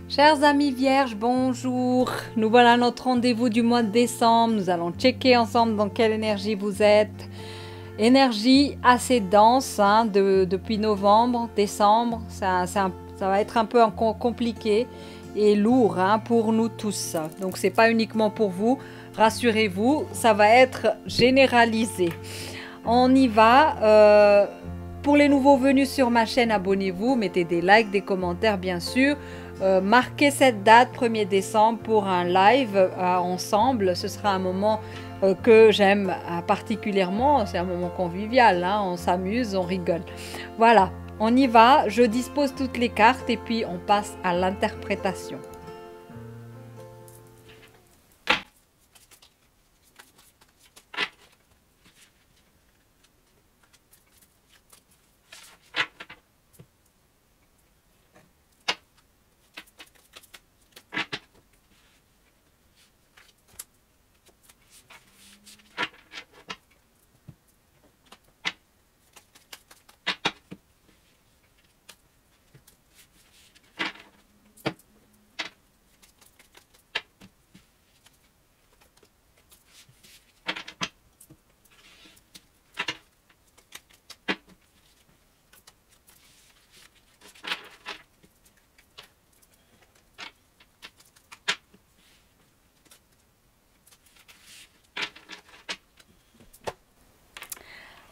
Chers amis vierges, bonjour. Nous voilà à notre rendez-vous du mois de décembre. Nous allons checker ensemble dans quelle énergie vous êtes. Énergie assez dense depuis novembre, décembre. Ça va être un peu compliqué et lourd pour nous tous. Donc c'est pas uniquement pour vous. Rassurez-vous, ça va être généralisé. On y va. Pour les nouveaux venus sur ma chaîne, abonnez-vous, mettez des likes, des commentaires bien sûr. Marquez cette date 1er décembre pour un live ensemble. Ce sera un moment que j'aime particulièrement. C'est un moment convivial, on s'amuse, on rigole. Voilà, on y va. Je dispose toutes les cartes et puis on passe à l'interprétation.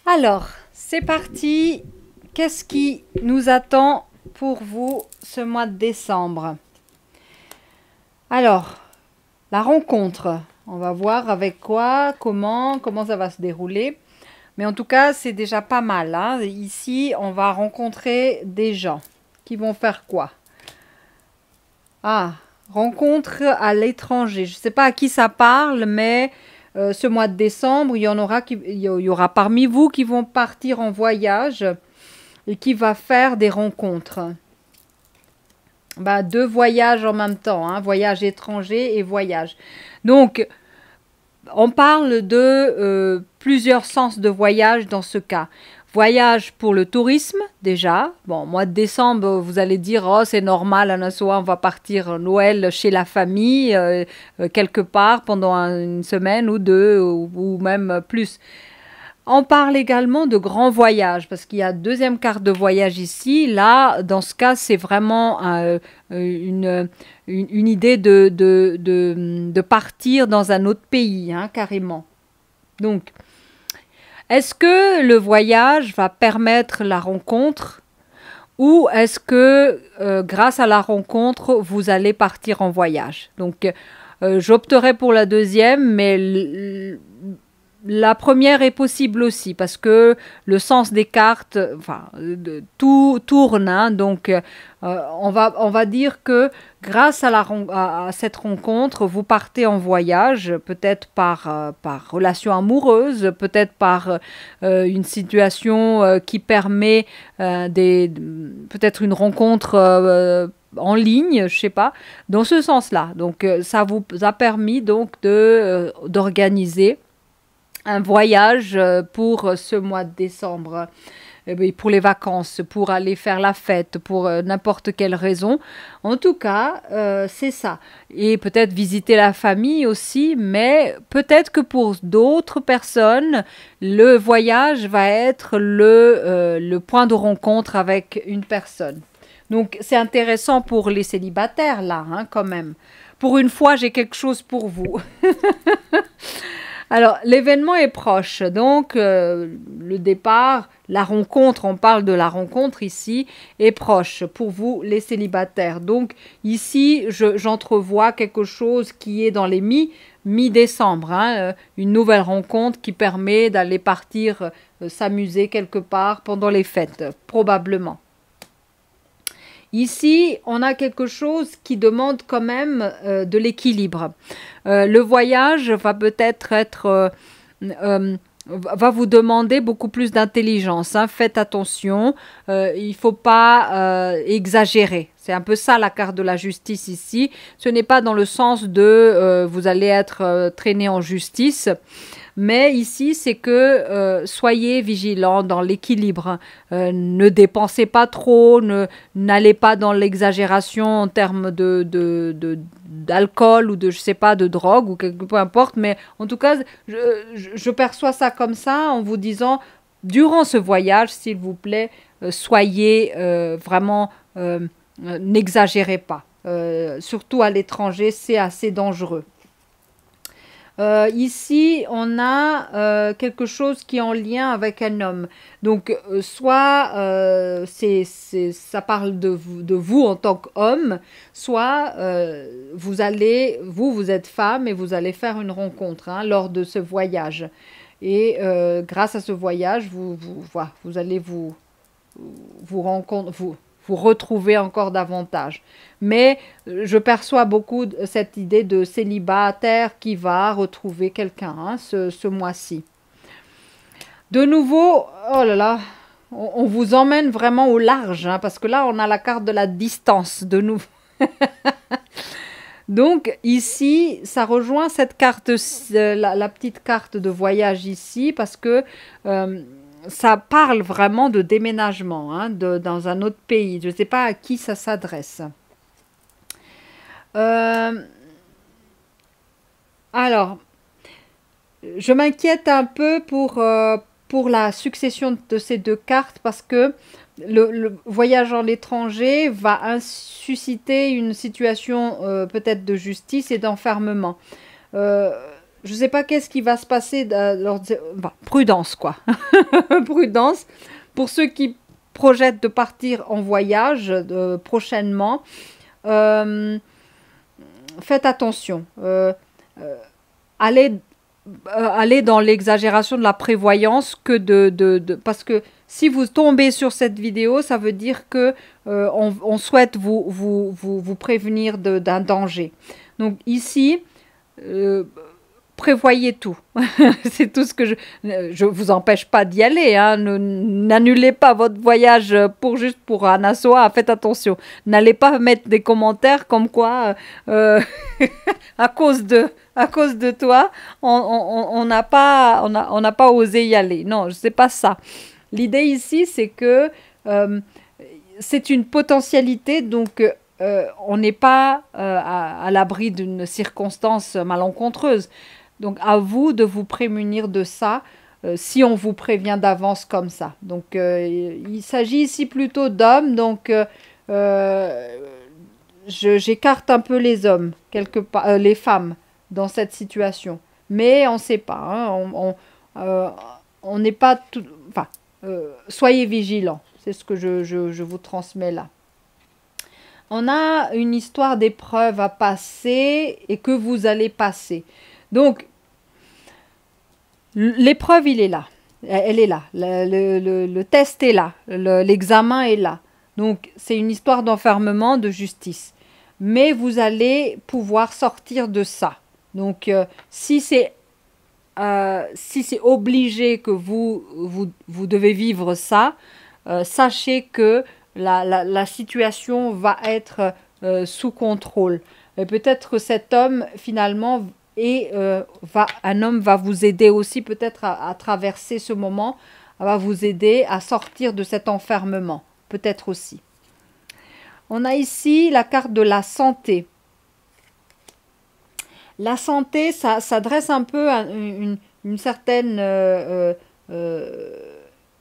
Alors, c'est parti. Qu'est-ce qui nous attend pour vous ce mois de décembre? Alors, la rencontre. On va voir avec quoi, comment ça va se dérouler. Mais en tout cas, c'est déjà pas mal. Ici, on va rencontrer des gens qui vont faire quoi? Ah, rencontre à l'étranger. Je ne sais pas à qui ça parle, mais ce mois de décembre, il y aura parmi vous qui vont partir en voyage et qui va faire des rencontres. Deux voyages en même temps, voyage étranger et voyage. Donc, on parle de plusieurs sens de voyage dans ce cas. Voyage pour le tourisme, déjà. Bon, mois de décembre, vous allez dire, oh, c'est normal, on va partir Noël chez la famille, quelque part, pendant une semaine ou deux, ou même plus. On parle également de grands voyages, parce qu'il y a deuxième carte de voyage ici. Là, dans ce cas, c'est vraiment une idée de partir dans un autre pays, carrément. Donc, est-ce que le voyage va permettre la rencontre ou est-ce que grâce à la rencontre, vous allez partir en voyage? Donc, j'opterai pour la deuxième, mais la première est possible aussi parce que le sens des cartes, tout tourne. Donc, on va dire que grâce à cette rencontre, vous partez en voyage, peut-être par relation amoureuse, peut-être par une situation qui permet peut-être une rencontre en ligne, je sais pas, dans ce sens-là. Donc, ça vous a permis donc d'organiser un voyage pour ce mois de décembre, pour les vacances, pour aller faire la fête, pour n'importe quelle raison. En tout cas, c'est ça. Et peut-être visiter la famille aussi, mais peut-être que pour d'autres personnes, le voyage va être le point de rencontre avec une personne. Donc, c'est intéressant pour les célibataires, là, quand même. Pour une fois, j'ai quelque chose pour vous. Alors, l'événement est proche, donc le départ, la rencontre, on parle de la rencontre ici, est proche pour vous les célibataires. Donc ici, j'entrevois quelque chose qui est dans les mi-décembre, une nouvelle rencontre qui permet d'aller partir s'amuser quelque part pendant les fêtes, probablement. Ici, on a quelque chose qui demande quand même de l'équilibre. Le voyage va peut-être va vous demander beaucoup plus d'intelligence. Faites attention, il ne faut pas exagérer. C'est un peu ça la carte de la justice ici. Ce n'est pas dans le sens de vous allez être traîné en justice. Mais ici, c'est que soyez vigilants dans l'équilibre. Ne dépensez pas trop, n'allez pas dans l'exagération en termes d'alcool ou de, je sais pas, de drogue ou peu importe. Mais en tout cas, je perçois ça comme ça en vous disant, durant ce voyage, s'il vous plaît, soyez vraiment, n'exagérez pas. Surtout à l'étranger, c'est assez dangereux. Ici, on a quelque chose qui est en lien avec un homme. Donc, soit ça parle de vous en tant qu'homme, soit vous êtes femme et vous allez faire une rencontre lors de ce voyage. Et grâce à ce voyage, vous allez vous retrouver encore davantage. Mais je perçois beaucoup cette idée de célibataire qui va retrouver quelqu'un ce mois-ci. De nouveau, oh là là, on vous emmène vraiment au large, parce que là, on a la carte de la distance de nouveau. Donc ici, ça rejoint cette carte, la petite carte de voyage ici, parce que ça parle vraiment de déménagement dans un autre pays. Je ne sais pas à qui ça s'adresse. Alors, je m'inquiète un peu pour la succession de ces deux cartes parce que le voyage en l'étranger va susciter une situation peut-être de justice et d'enfermement. Je ne sais pas qu'est-ce qui va se passer. Prudence, quoi. Prudence. Pour ceux qui projettent de partir en voyage prochainement, faites attention. Allez dans l'exagération de la prévoyance parce que si vous tombez sur cette vidéo, ça veut dire que on souhaite vous prévenir d'un danger. Donc ici, prévoyez tout. C'est tout ce que je vous empêche pas d'y aller. N'annulez pas votre voyage juste pour Anasoa. Faites attention. N'allez pas mettre des commentaires comme quoi à cause de toi, on n'a pas osé y aller. Non, c'est pas ça. L'idée ici, c'est que c'est une potentialité, donc on n'est pas à l'abri d'une circonstance malencontreuse. Donc, à vous de vous prémunir de ça si on vous prévient d'avance comme ça. Donc, il s'agit ici plutôt d'hommes. Donc, j'écarte un peu les hommes, les femmes dans cette situation. Mais on ne sait pas. On n'est pas tout... Enfin, soyez vigilants. C'est ce que je vous transmets là. On a une histoire d'épreuve à passer et que vous allez passer. Donc, l'épreuve, il est là. Elle est là. Le test est là. L'examen est là. Donc, c'est une histoire d'enfermement, de justice. Mais vous allez pouvoir sortir de ça. Donc, si c'est obligé que vous devez vivre ça, sachez que la situation va être sous contrôle. Et peut-être que cet homme, finalement, un homme va vous aider aussi peut-être à traverser ce moment, va vous aider à sortir de cet enfermement, peut-être aussi. On a ici la carte de la santé. La santé, ça s'adresse un peu à une certaine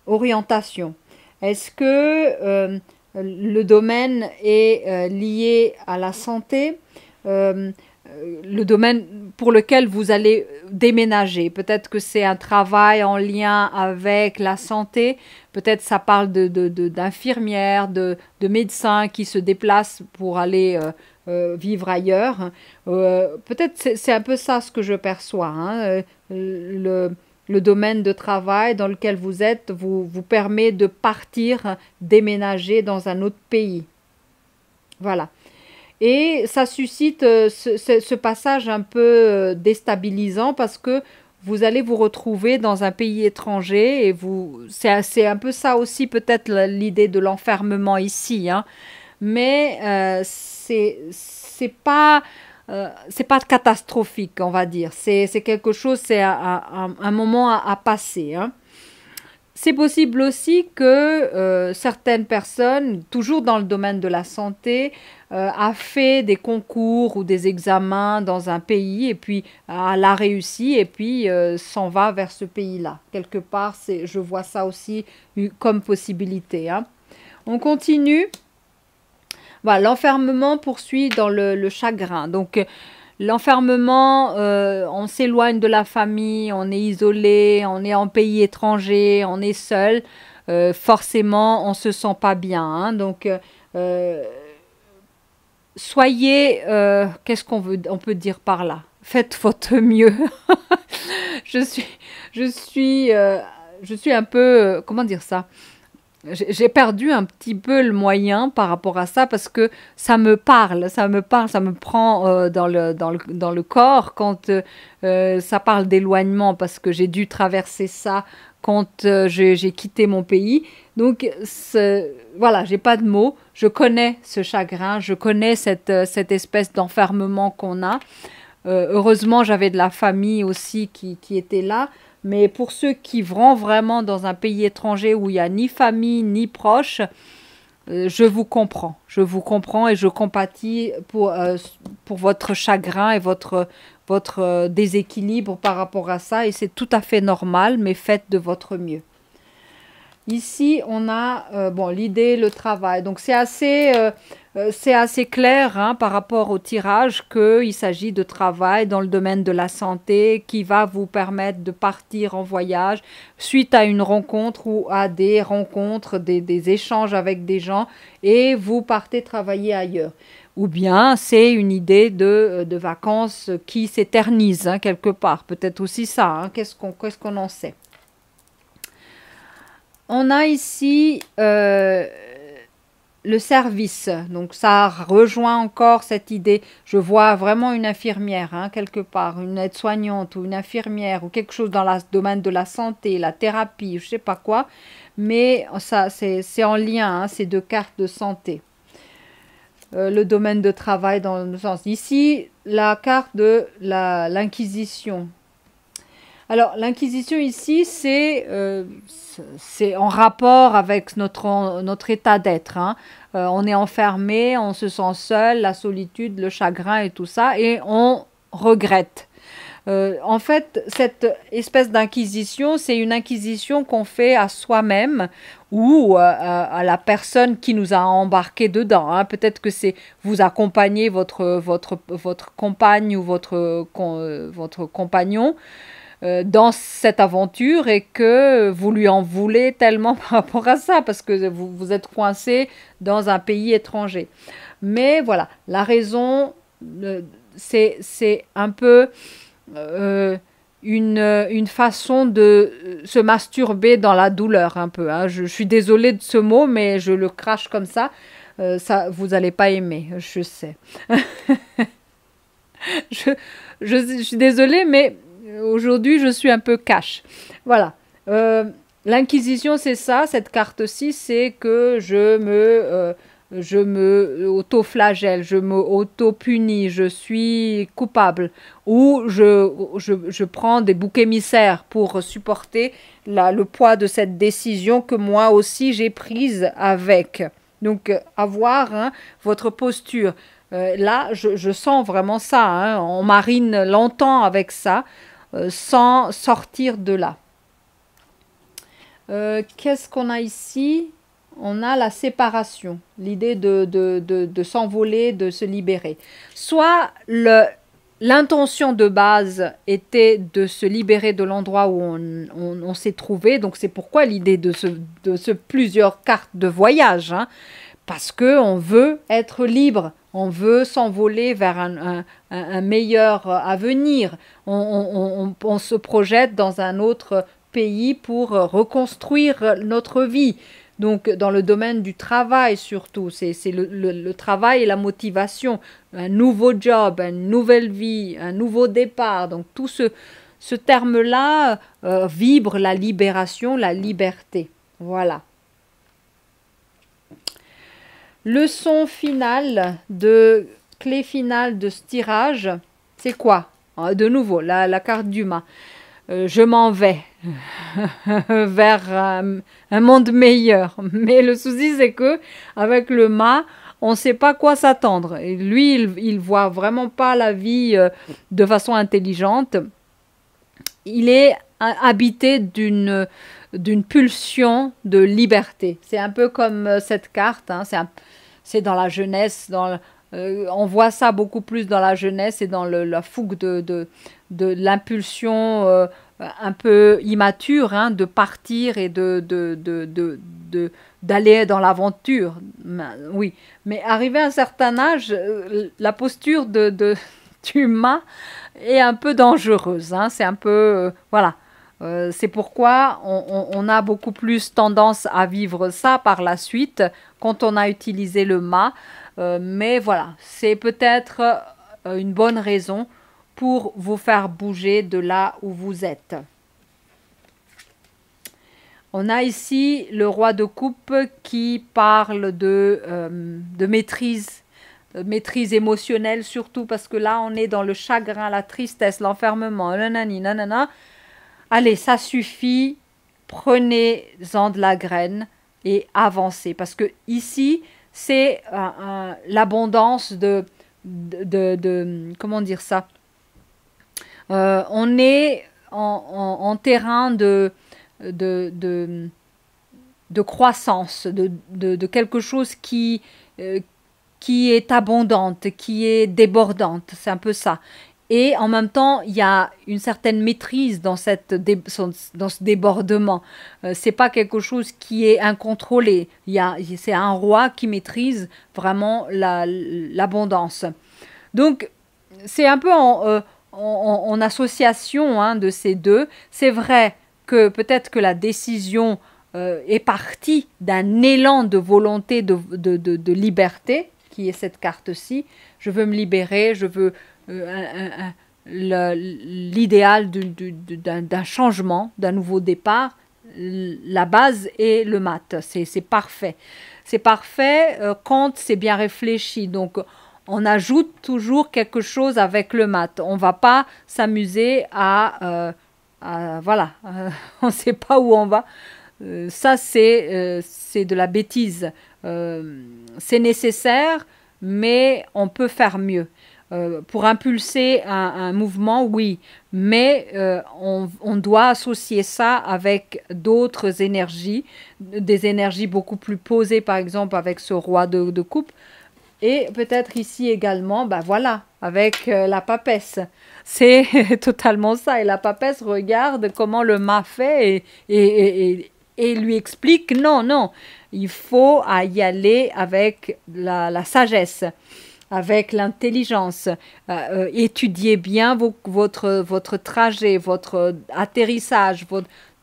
orientation. Est-ce que le domaine est lié à la santé, le domaine pour lequel vous allez déménager? Peut-être que c'est un travail en lien avec la santé, peut-être ça parle d'infirmières, de médecins qui se déplacent pour aller vivre ailleurs. Peut-être c'est un peu ça ce que je perçois. Le domaine de travail dans lequel vous êtes vous permet de partir, déménager dans un autre pays. Voilà. Et ça suscite ce passage un peu déstabilisant parce que vous allez vous retrouver dans un pays étranger et c'est un peu ça aussi peut-être l'idée de l'enfermement ici. Mais c'est pas c'est pas catastrophique, on va dire. C'est quelque chose, c'est un moment à passer, hein. C'est possible aussi que certaines personnes, toujours dans le domaine de la santé, a fait des concours ou des examens dans un pays et puis l'a réussi et puis s'en va vers ce pays-là. Quelque part, je vois ça aussi comme possibilité, hein. On continue. Voilà, l'enfermement poursuit dans le chagrin. Donc, l'enfermement, on s'éloigne de la famille, on est isolé, on est en pays étranger, on est seul. Forcément, on se sent pas bien, hein. Donc, soyez, on peut dire par là? Faites votre mieux. je suis, je suis, je suis un peu, comment dire ça? J'ai perdu un petit peu le moyen par rapport à ça parce que ça me parle, ça me prend dans le corps quand ça parle d'éloignement parce que j'ai dû traverser ça quand j'ai quitté mon pays. Donc voilà, j'ai pas de mots, je connais ce chagrin, je connais cette espèce d'enfermement qu'on a. Heureusement, j'avais de la famille aussi qui était là. Mais pour ceux qui vont vraiment dans un pays étranger où il n'y a ni famille ni proches, je vous comprends. Je vous comprends et je compatis pour votre chagrin et votre déséquilibre par rapport à ça. Et c'est tout à fait normal, mais faites de votre mieux. Ici, on a bon, l'idée, le travail. Donc, c'est assez clair, hein, par rapport au tirage qu'il s'agit de travail dans le domaine de la santé qui va vous permettre de partir en voyage suite à une rencontre ou à des rencontres, des échanges avec des gens et vous partez travailler ailleurs. Ou bien c'est une idée de vacances qui s'éternise, hein, quelque part. Peut-être aussi ça, hein. Qu'est-ce qu'on en sait? On a ici le service, donc ça rejoint encore cette idée. Je vois vraiment une infirmière, hein, quelque part, une aide-soignante ou une infirmière ou quelque chose dans le domaine de la santé, la thérapie, je sais pas quoi, mais ça c'est en lien, hein, ces deux cartes de santé. Le domaine de travail dans le sens. Ici, la carte de l'Inquisition. Alors, l'Inquisition ici, c'est en rapport avec notre état d'être, hein. On est enfermé, on se sent seul, la solitude, le chagrin et tout ça, et on regrette. En fait, cette espèce d'inquisition, c'est une inquisition qu'on fait à soi-même ou à la personne qui nous a embarqué dedans, hein. Peut-être que c'est vous accompagnez votre compagne ou votre compagnon dans cette aventure et que vous lui en voulez tellement par rapport à ça parce que vous êtes coincé dans un pays étranger. Mais voilà, la raison, c'est un peu une façon de se masturber dans la douleur un peu, hein. Je suis désolée de ce mot, mais je le crache comme ça. Ça vous n'allez pas aimer, je sais. je suis désolée, mais aujourd'hui, je suis un peu cash. Voilà. L'Inquisition, c'est ça. Cette carte-ci, c'est que je me auto-flagelle, je me auto-punis, je suis coupable. Ou je prends des boucs émissaires pour supporter le poids de cette décision que moi aussi j'ai prise avec. Donc, avoir, hein, votre posture. Là, je sens vraiment ça, hein. On marine longtemps avec ça. Sans sortir de là. Qu'est-ce qu'on a ici? On a la séparation, l'idée de s'envoler, de se libérer. Soit l'intention de base était de se libérer de l'endroit où on s'est trouvé, donc c'est pourquoi l'idée de plusieurs cartes de voyage, hein, parce qu'on veut être libre. On veut s'envoler vers un meilleur avenir. On se projette dans un autre pays pour reconstruire notre vie. Donc, dans le domaine du travail surtout, c'est le travail et la motivation. Un nouveau job, une nouvelle vie, un nouveau départ. Donc, tout ce terme-là vibre la libération, la liberté. Voilà. Leçon finale de clé finale de ce tirage, c'est quoi? De nouveau, la carte du mât. Je m'en vais vers un monde meilleur. Mais le souci, c'est que avec le mât, on ne sait pas quoi s'attendre. Et lui, il voit vraiment pas la vie de façon intelligente. Il est habité d'une pulsion de liberté. C'est un peu comme cette carte, hein, c'est dans la jeunesse, on voit ça beaucoup plus dans la jeunesse et dans la fougue de l'impulsion un peu immature, hein, de partir et d'aller dans l'aventure. Oui, mais arrivé à un certain âge, la posture du mât est un peu dangereuse. Hein, c'est un peu... voilà. C'est pourquoi on a beaucoup plus tendance à vivre ça par la suite quand on a utilisé le mât. Mais voilà, c'est peut-être une bonne raison pour vous faire bouger de là où vous êtes. On a ici le roi de coupe qui parle de maîtrise, maîtrise émotionnelle surtout, parce que là on est dans le chagrin, la tristesse, l'enfermement, nanani, nanana. Allez, ça suffit, prenez-en de la graine et avancez. Parce que ici, c'est l'abondance comment dire ça? On est en terrain de croissance, de quelque chose qui est abondante, qui est débordante. C'est un peu ça. Et en même temps, il y a une certaine maîtrise dans ce débordement. C'est pas quelque chose qui est incontrôlé. C'est un roi qui maîtrise vraiment l'abondance. Donc, c'est un peu en association, hein, de ces deux. C'est vrai que peut-être que la décision est partie d'un élan de volonté de liberté, qui est cette carte-ci. Je veux me libérer, je veux... l'idéal d'un changement, d'un nouveau départ. La base est le mat. C'est parfait. C'est parfait quand c'est bien réfléchi. Donc, on ajoute toujours quelque chose avec le mat. On ne va pas s'amuser voilà, on ne sait pas où on va. Ça, c'est de la bêtise. C'est nécessaire, mais on peut faire mieux. Pour impulser un mouvement, oui, mais on doit associer ça avec d'autres énergies, des énergies beaucoup plus posées, par exemple avec ce roi de coupe, et peut-être ici également, ben voilà, avec la papesse. C'est totalement ça, et la papesse regarde comment le mât fait et lui explique, non, il faut y aller avec la sagesse, avec l'intelligence. Étudiez bien votre trajet, votre atterrissage,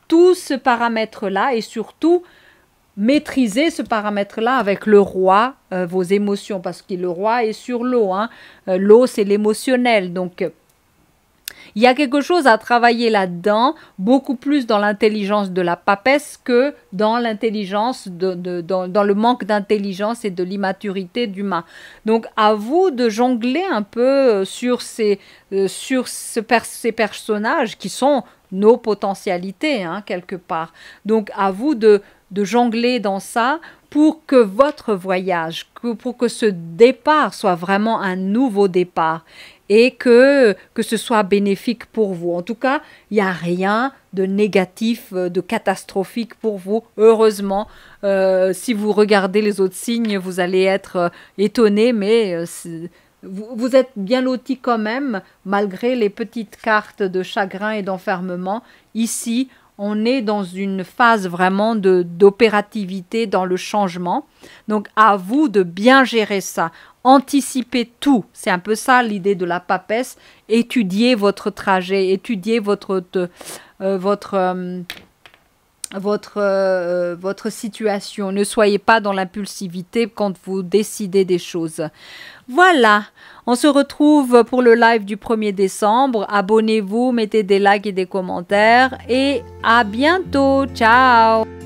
tout ce paramètre-là, et surtout maîtriser ce paramètre-là avec le roi, vos émotions, parce que le roi est sur l'eau. Hein. L'eau, c'est l'émotionnel. Donc, il y a quelque chose à travailler là-dedans, beaucoup plus dans l'intelligence de la papesse que dans l'intelligence, dans le manque d'intelligence et de l'immaturité du mât. Donc, à vous de jongler un peu sur ces personnages qui sont nos potentialités, hein, quelque part. Donc, à vous de jongler dans ça pour que votre voyage, pour que ce départ soit vraiment un nouveau départ et que ce soit bénéfique pour vous. En tout cas, il n'y a rien de négatif, de catastrophique pour vous, heureusement. Si vous regardez les autres signes, vous allez être étonné, mais vous êtes bien lotis quand même, malgré les petites cartes de chagrin et d'enfermement. Ici, on est dans une phase vraiment d'opérativité dans le changement. Donc, à vous de bien gérer ça. Anticipez tout. C'est un peu ça l'idée de la papesse. Étudiez votre trajet, étudiez votre situation. Ne soyez pas dans l'impulsivité quand vous décidez des choses. Voilà, on se retrouve pour le live du 1er décembre. Abonnez-vous, mettez des likes et des commentaires et à bientôt. Ciao!